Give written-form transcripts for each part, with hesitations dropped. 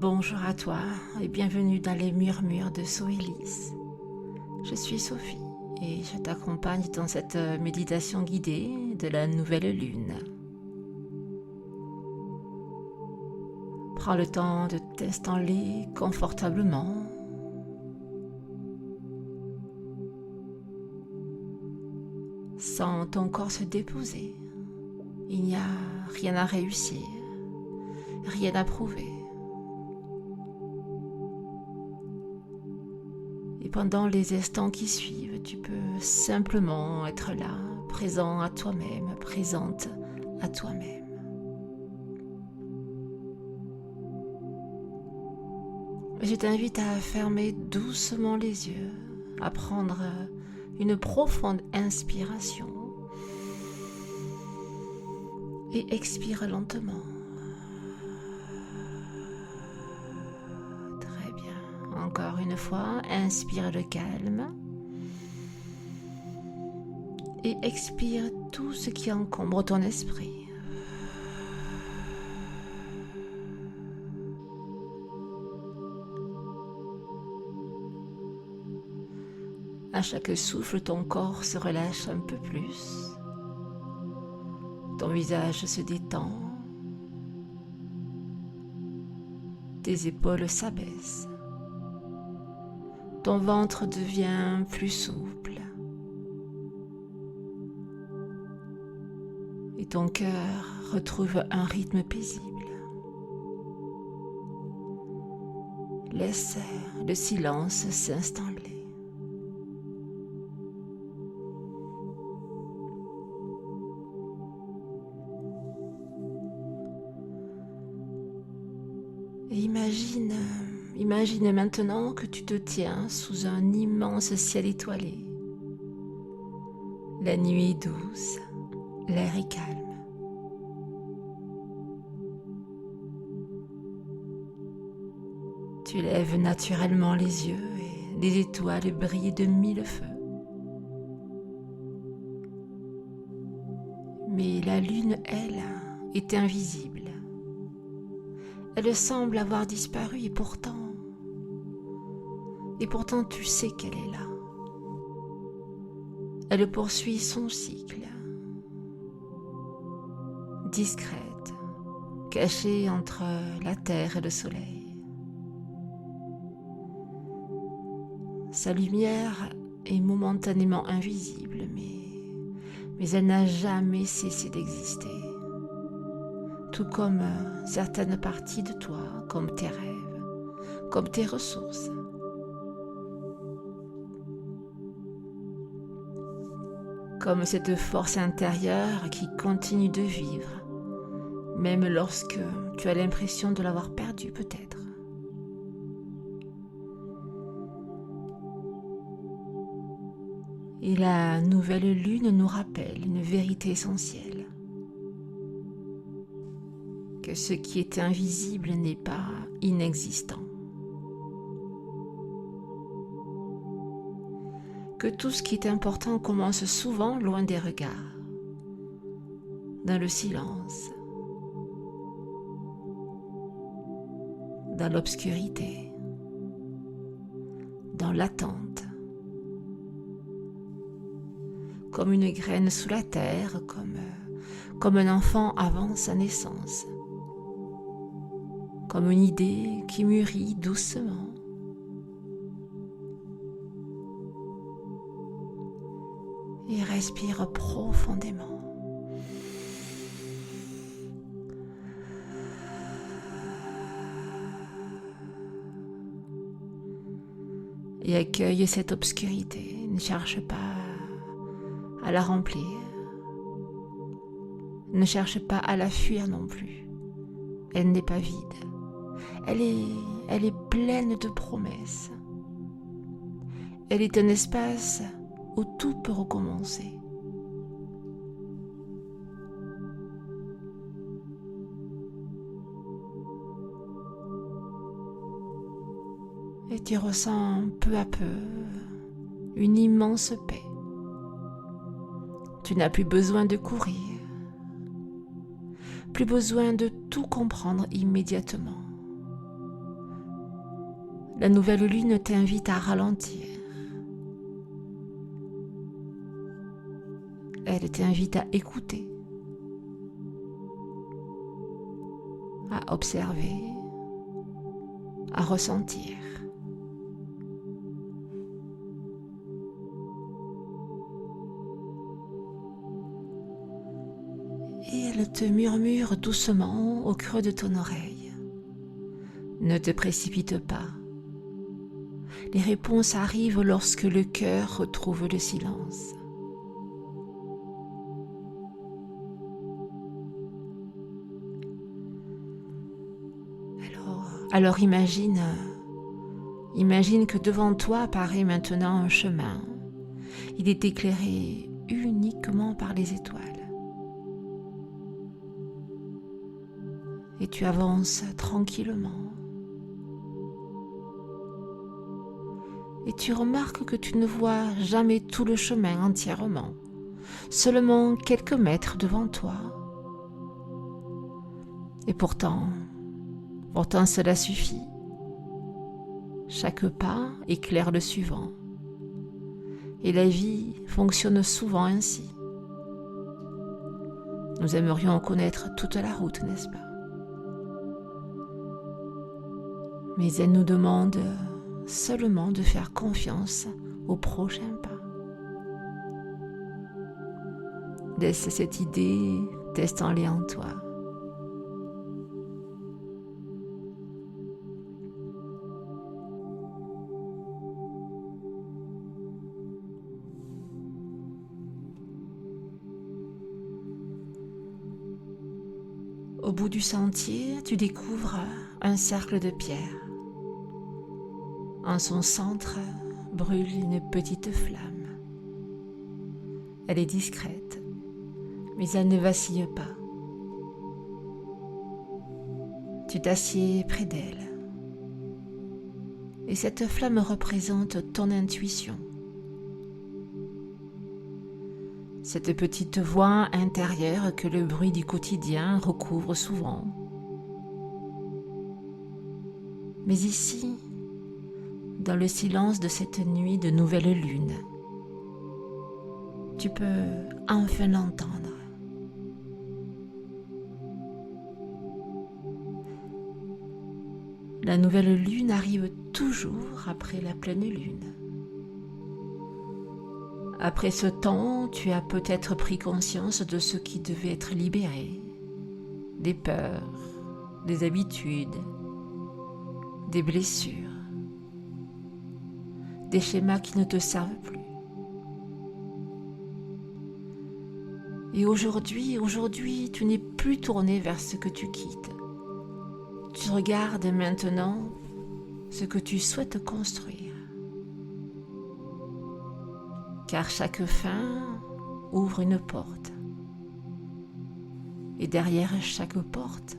Bonjour à toi et bienvenue dans les murmures de Soélis. Je suis Sophie et je t'accompagne dans cette méditation guidée de la nouvelle lune. Prends le temps de t'installer confortablement. Sens ton corps se déposer. Il n'y a rien à réussir, rien à prouver. Et pendant les instants qui suivent, tu peux simplement être là, présent à toi-même, présente à toi-même. Je t'invite à fermer doucement les yeux, à prendre une profonde inspiration et expire lentement. Très bien. Encore une fois, inspire le calme et expire tout ce qui encombre ton esprit. À chaque souffle, ton corps se relâche un peu plus. Ton visage se détend. Tes épaules s'abaissent. Ton ventre devient plus souple. Et ton cœur retrouve un rythme paisible. Laisse le silence s'installer. Et imagine maintenant que tu te tiens sous un immense ciel étoilé. La nuit est douce, l'air est calme. Tu lèves naturellement les yeux et les étoiles brillent de mille feux. Mais la lune, elle, est invisible. Elle semble avoir disparu et pourtant tu sais qu'elle est là. Elle poursuit son cycle, discrète, cachée entre la terre et le soleil. Sa lumière est momentanément invisible, mais elle n'a jamais cessé d'exister. Tout comme certaines parties de toi, comme tes rêves, comme tes ressources. Comme cette force intérieure qui continue de vivre, même lorsque tu as l'impression de l'avoir perdue peut-être. Et la nouvelle lune nous rappelle une vérité essentielle. Que ce qui est invisible n'est pas inexistant. Que tout ce qui est important commence souvent loin des regards, dans le silence, dans l'obscurité, dans l'attente, comme une graine sous la terre, comme un enfant avant sa naissance. Comme une idée qui mûrit doucement. Et respire profondément. Et accueille cette obscurité. Ne cherche pas à la remplir. Ne cherche pas à la fuir non plus. Elle n'est pas vide. Elle est pleine de promesses. Elle est un espace où tout peut recommencer. Et tu ressens peu à peu une immense paix. Tu n'as plus besoin de courir, plus besoin de tout comprendre immédiatement. La nouvelle lune t'invite à ralentir. Elle t'invite à écouter, à observer, à ressentir. Et elle te murmure doucement au creux de ton oreille. Ne te précipite pas. Les réponses arrivent lorsque le cœur retrouve le silence. Alors imagine que devant toi apparaît maintenant un chemin. Il est éclairé uniquement par les étoiles. Et tu avances tranquillement. Et tu remarques que tu ne vois jamais tout le chemin entièrement, seulement quelques mètres devant toi. Et pourtant cela suffit. Chaque pas éclaire le suivant. Et la vie fonctionne souvent ainsi. Nous aimerions connaître toute la route, n'est-ce pas? Mais elle nous demande seulement de faire confiance au prochain pas. Laisse cette idée t'installer en toi. Au bout du sentier, tu découvres un cercle de pierre. En son centre brûle une petite flamme. Elle est discrète, mais elle ne vacille pas. Tu t'assieds près d'elle. Et cette flamme représente ton intuition. Cette petite voix intérieure que le bruit du quotidien recouvre souvent. Mais ici, dans le silence de cette nuit de nouvelle lune, tu peux enfin l'entendre. La nouvelle lune arrive toujours après la pleine lune. Après ce temps, tu as peut-être pris conscience de ce qui devait être libéré, des peurs, des habitudes, des blessures, des schémas qui ne te servent plus. Et aujourd'hui, tu n'es plus tourné vers ce que tu quittes. Tu regardes maintenant ce que tu souhaites construire. Car chaque fin ouvre une porte. Et derrière chaque porte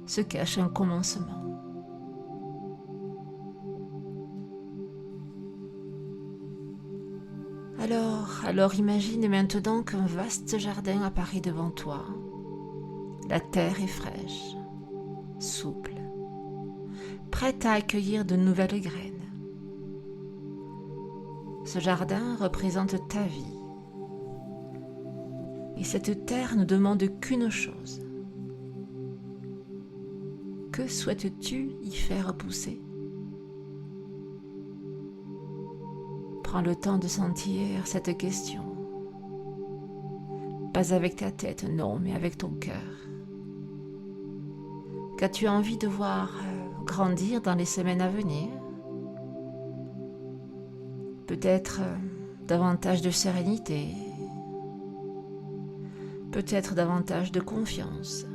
se cache un commencement. Alors imagine maintenant qu'un vaste jardin apparaît devant toi. La terre est fraîche, souple, prête à accueillir de nouvelles graines. Ce jardin représente ta vie. Et cette terre ne demande qu'une chose. Que souhaites-tu y faire pousser? Prends le temps de sentir cette question. Pas avec ta tête, non, mais avec ton cœur. Qu'as-tu envie de voir grandir dans les semaines à venir? Peut-être davantage de sérénité, peut-être davantage de confiance,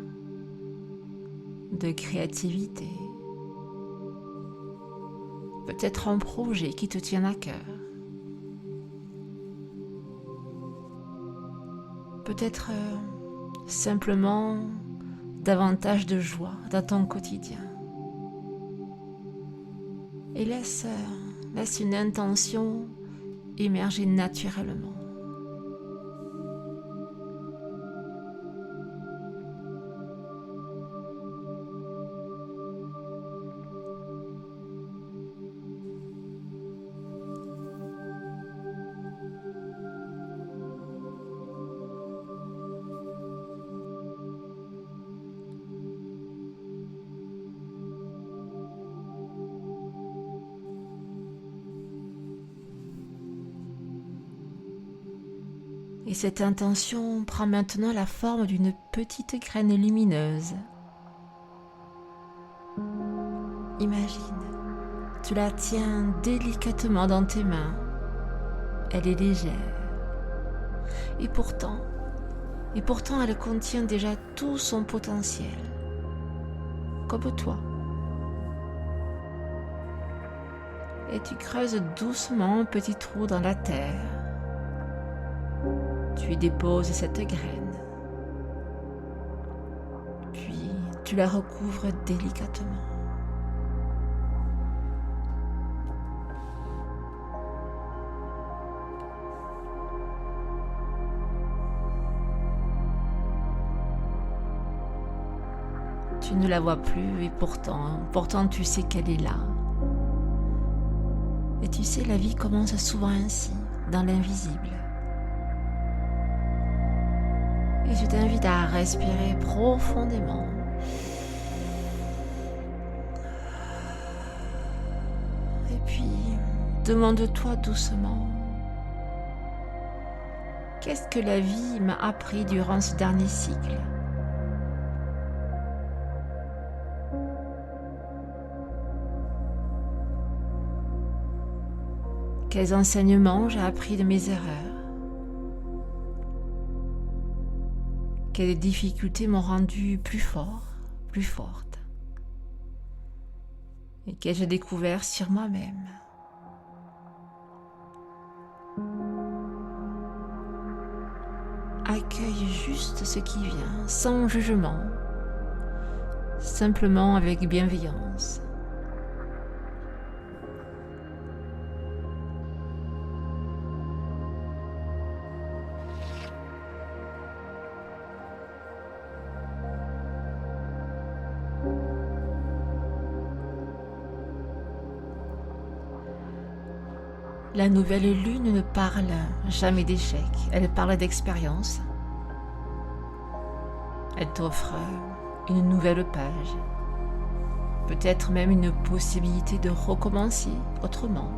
de créativité, peut-être un projet qui te tient à cœur, peut-être simplement davantage de joie dans ton quotidien. Et laisse une intention émerger naturellement. Et cette intention prend maintenant la forme d'une petite graine lumineuse. Imagine, tu la tiens délicatement dans tes mains. Elle est légère. Et pourtant, elle contient déjà tout son potentiel. Comme toi. Et tu creuses doucement un petit trou dans la terre. Tu y déposes cette graine. Puis tu la recouvres délicatement. Tu ne la vois plus et pourtant tu sais qu'elle est là. Et tu sais, la vie commence souvent ainsi, dans l'invisible. Et je t'invite à respirer profondément. Et puis, demande-toi doucement, qu'est-ce que la vie m'a appris durant ce dernier cycle ? Quels enseignements j'ai appris de mes erreurs ? Quelles difficultés m'ont rendu plus fort, plus forte ? Et qu'ai-je découvert sur moi-même ? Accueille juste ce qui vient, sans jugement, simplement avec bienveillance. La nouvelle lune ne parle jamais d'échec, elle parle d'expérience. Elle t'offre une nouvelle page, peut-être même une possibilité de recommencer autrement.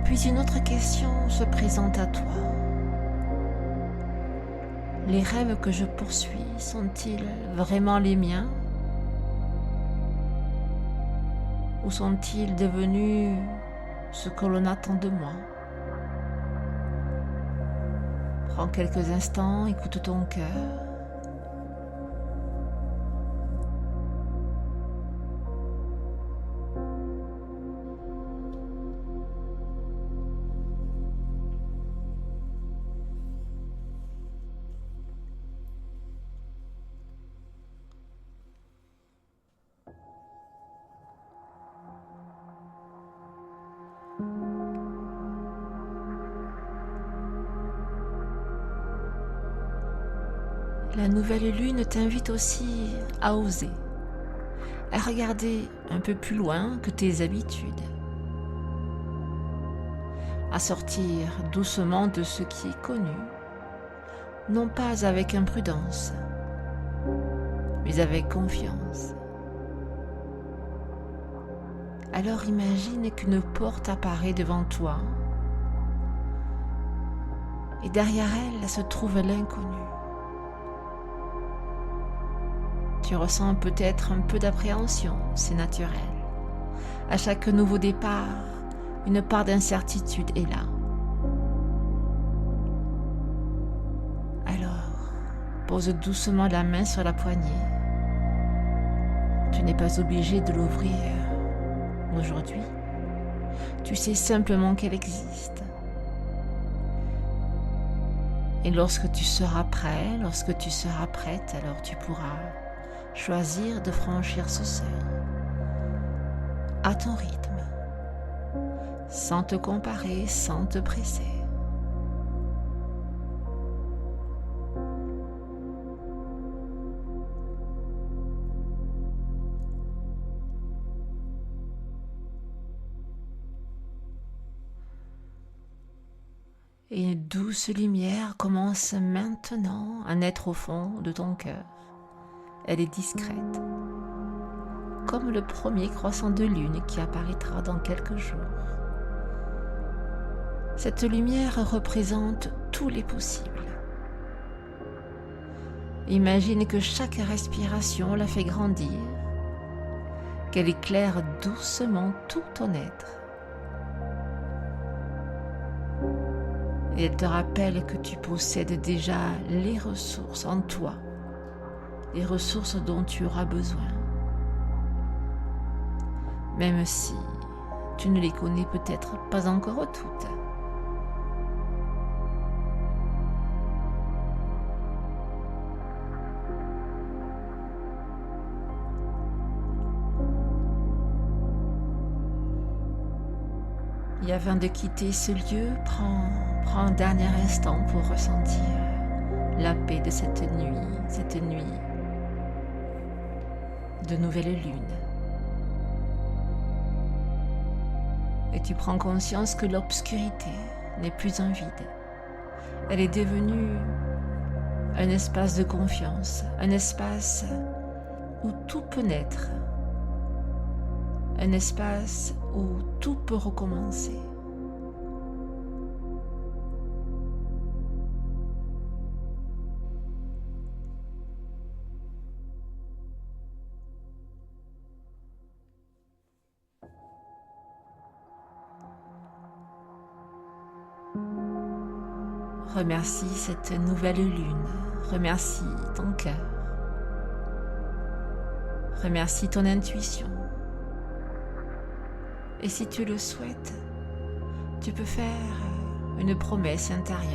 Puis une autre question se présente à toi. Les rêves que je poursuis sont-ils vraiment les miens ? Ou sont-ils devenus ce que l'on attend de moi ? Prends quelques instants, écoute ton cœur. La nouvelle lune t'invite aussi à oser, à regarder un peu plus loin que tes habitudes, à sortir doucement de ce qui est connu, non pas avec imprudence, mais avec confiance. Alors imagine qu'une porte apparaît devant toi et derrière elle se trouve l'inconnu. Tu ressens peut-être un peu d'appréhension, c'est naturel. À chaque nouveau départ, une part d'incertitude est là. Alors, pose doucement la main sur la poignée. Tu n'es pas obligé de l'ouvrir aujourd'hui. Tu sais simplement qu'elle existe. Et lorsque tu seras prêt, lorsque tu seras prête, alors tu pourras choisir de franchir ce seuil à ton rythme, sans te comparer, sans te presser. Et une douce lumière commence maintenant à naître au fond de ton cœur. Elle est discrète, comme le premier croissant de lune qui apparaîtra dans quelques jours. Cette lumière représente tous les possibles. Imagine que chaque respiration la fait grandir, qu'elle éclaire doucement tout ton être. Et elle te rappelle que tu possèdes déjà les ressources en toi, les ressources dont tu auras besoin, même si tu ne les connais peut-être pas encore toutes. Et avant de quitter ce lieu, prends un dernier instant pour ressentir la paix de cette nuit de nouvelle lune. Et tu prends conscience que l'obscurité n'est plus un vide. Elle est devenue un espace de confiance, un espace où tout peut naître, un espace où tout peut recommencer. Remercie cette nouvelle lune, remercie ton cœur, remercie ton intuition. Et si tu le souhaites, tu peux faire une promesse intérieure.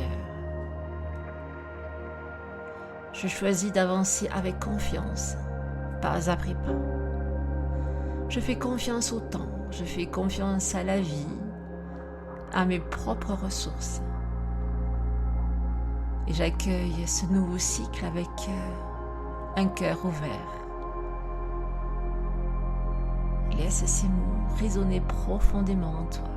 Je choisis d'avancer avec confiance, pas après pas. Je fais confiance au temps, je fais confiance à la vie, à mes propres ressources. Et j'accueille ce nouveau cycle avec un cœur ouvert. Laisse ces mots résonner profondément en toi.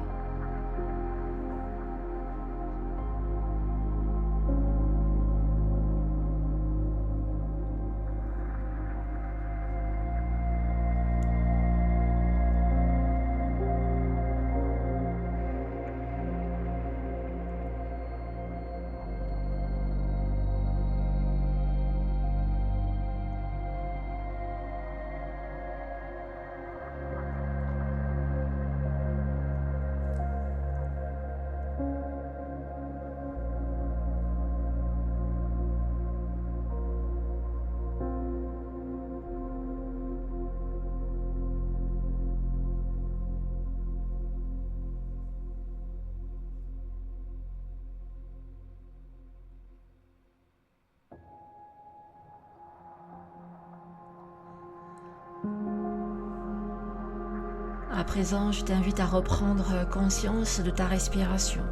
À présent, je t'invite à reprendre conscience de ta respiration,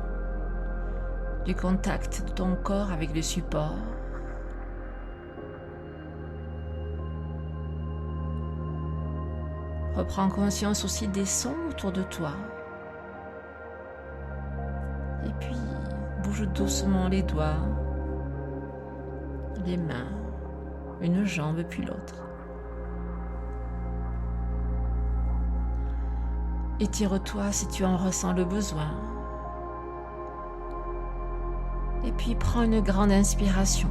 du contact de ton corps avec le support. Reprends conscience aussi des sons autour de toi. Et puis, bouge doucement les doigts, les mains, une jambe puis l'autre. Étire-toi si tu en ressens le besoin. Et puis prends une grande inspiration.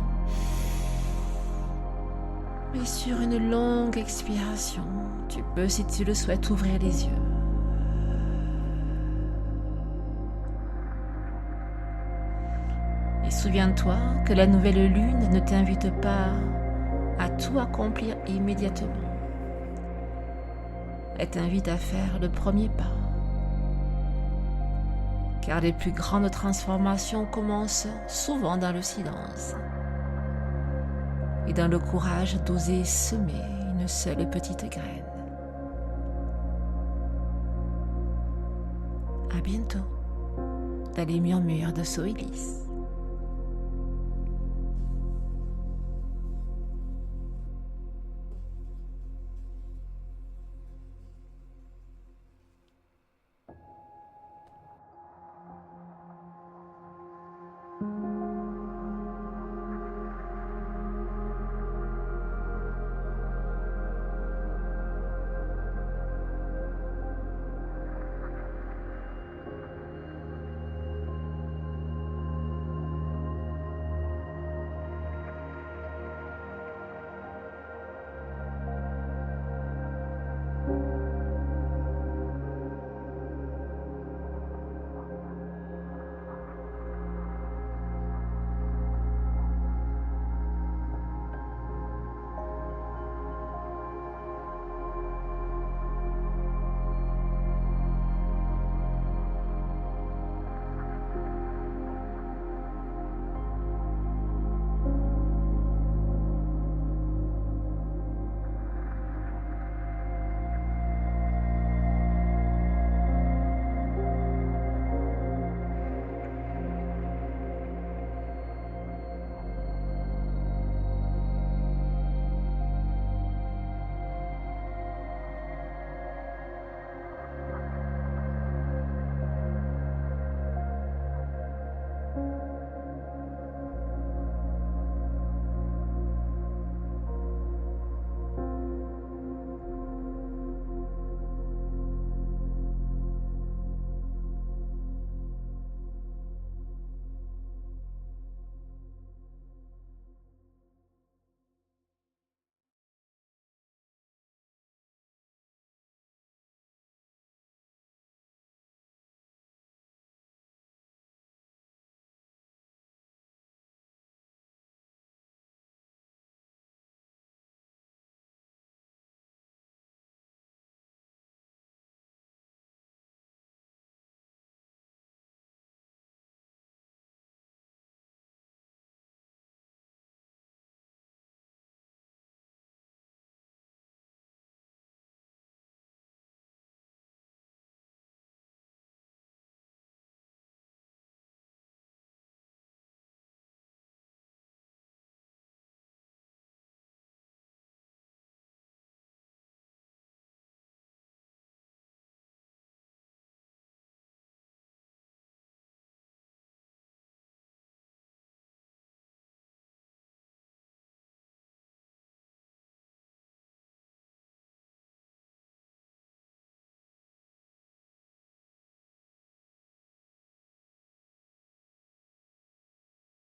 Et sur une longue expiration, tu peux, si tu le souhaites, ouvrir les yeux. Et souviens-toi que la nouvelle lune ne t'invite pas à tout accomplir immédiatement. Elle t'invite à faire le premier pas. Car les plus grandes transformations commencent souvent dans le silence et dans le courage d'oser semer une seule petite graine. À bientôt dans les murmures de Soïlis.